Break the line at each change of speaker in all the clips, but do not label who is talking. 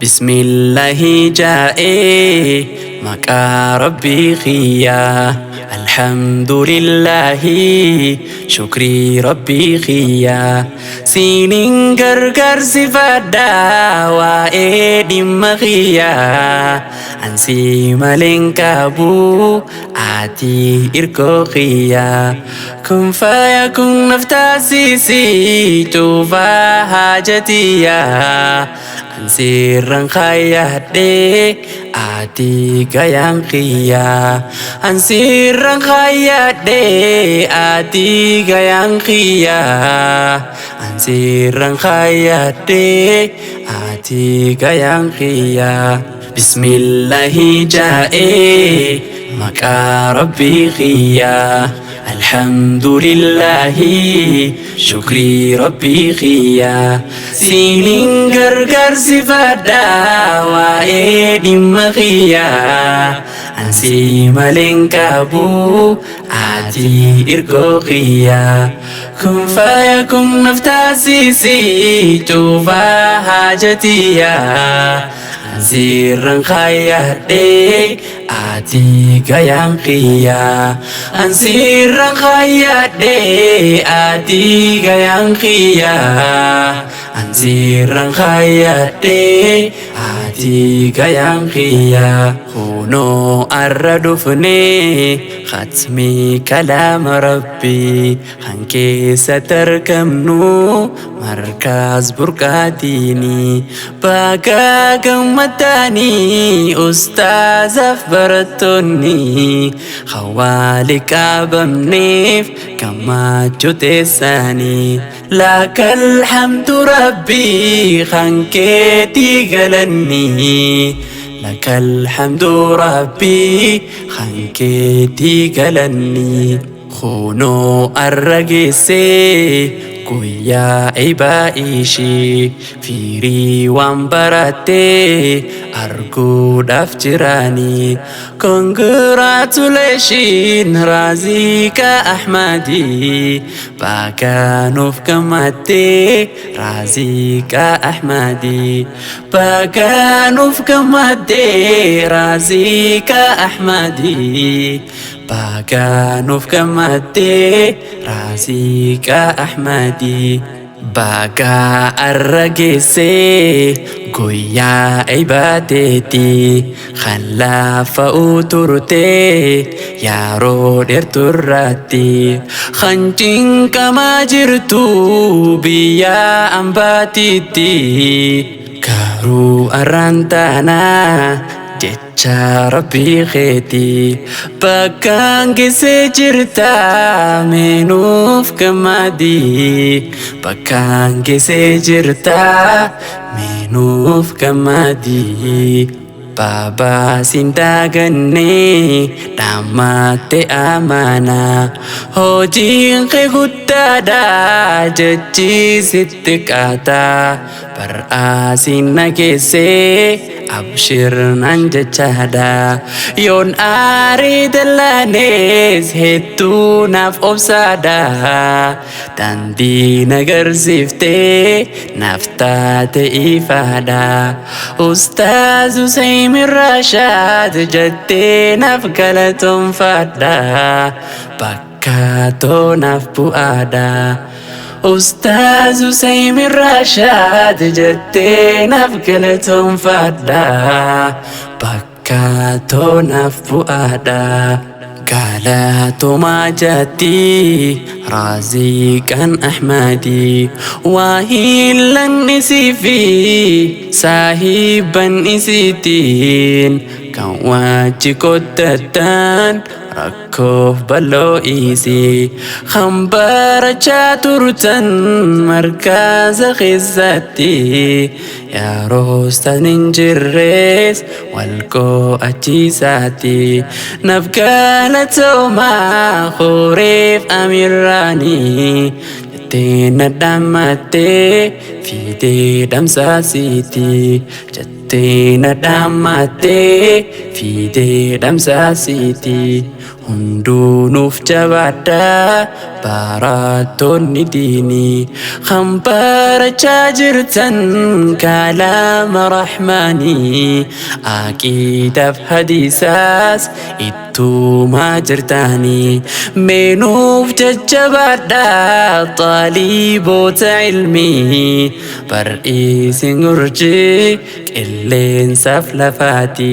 بسم الله جائي مكا ربي خيا الحمد لله شكري ربي خيا سينين غرغر سفادا وإيدي مخيا أنسي ملين كابو آتي إركو خيا كن فيكن نفتاسيسي توفا حاجتيا Ansiran kaya de ati gayang kia Ansiran kaya de ati gayang kia Ansiran kaya de ati gayang kia Bismillahi jae maka rabbi khia Alhamdulillahi syukri rabbi khia Sinin gargar sifada wa edim khia Ansi maling kabu ati irko khia Kun fayakun naftasi si tufa hajatiya Ansiran kaya de ati gayang kia Ansiran kaya de ati gayang kia Ansiran kaya de ati gayang kia Kuno arradufne khatmi kalam rabbi Hanke satarkamnu markaz burkatini Baga gammatani ustaz afbaratuni Khawalik abamnif kama jutesani Lakal hamdu rabbi khanketi galani Lakal hamdu rabbi khanketi galani Khuno arragise Kuya ibaishi Firi wambarate Argu dafjirani Congratulations Razika Ahmadi Baka nuf kamate Razika Ahmadi Baka nuf kamate Razika Ahmadi Baka nuf kamate Razika Ahmadi Baka arragise Goya ibadeti Khalafa uturte Yaro derturati Khancing kama jirtu Biya ambatiti Karu arantana Jecha Rabbi kheti Bakang gise jirta Menuf kamadi Bakang gise jirta Menuf kamadi Baba sindagane Damate amana Hojin ke guttada Jechi sitikata Berasin nagese Abshir nanja chada Yon ari dalanes Hetu naf obsada Tandi nagar zifte Naftate ifada Ustaz Usaimi Rashad Jadde naf galatum fada Bakato naf puada Ustaz Usaimi Rashad Jadde naf galatum fada Bakato naf puada Galatu majati Razikan Ahmadi Wahilan isifi Sahiban isitin Kawaji kodatan Rakof balo isi Khambara chaturtan Markaz khizati Ya rostanin jirres Walko achisati Nafkala toma Khurif amirani Tina damate Fide damsasiti Tina damate Fide damsasiti hundunuuf jabaadhaa barattoonni diinii kan barachaa jirtan kalaama rahmaanii aqiidaaf hadiisaas ittuma jirtanii meenuuf jajjabaadhaa xaaliboota ilmii bar'iisin urjii qilleensaaf lafaati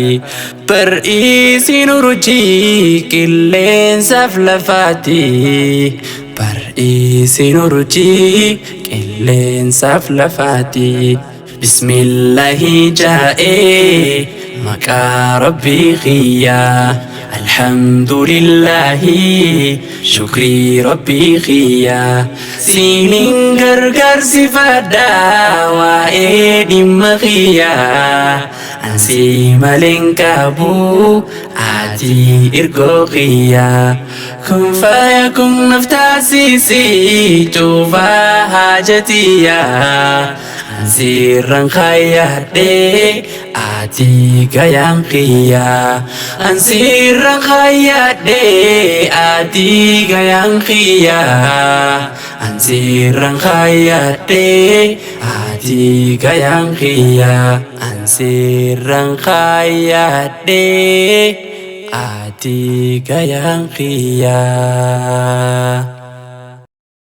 bar'iisin urjii qilleensaaf lafaati bar'iisin urjii qilleensaaf lafaati bismillahi jaa'ee maqaa rabbii khiyyaa alhamdulillahi shukrii rabbii khiyyaa siiniin gargaarsifadhaa waa'ee dhimma khiyyaa ansi maleen qabu ati irgoo khiyyaa kun fayakun naftaasisi cuufaa haajatiyyaa ansirran khayyadhee ati gayaan khiyyaa ansirran khayyadhee ati gayaan khiyyaa ansirran khayyadhee ati gayaan khiyyaa ansirran khayyadhee ati gayaan khiyyaa.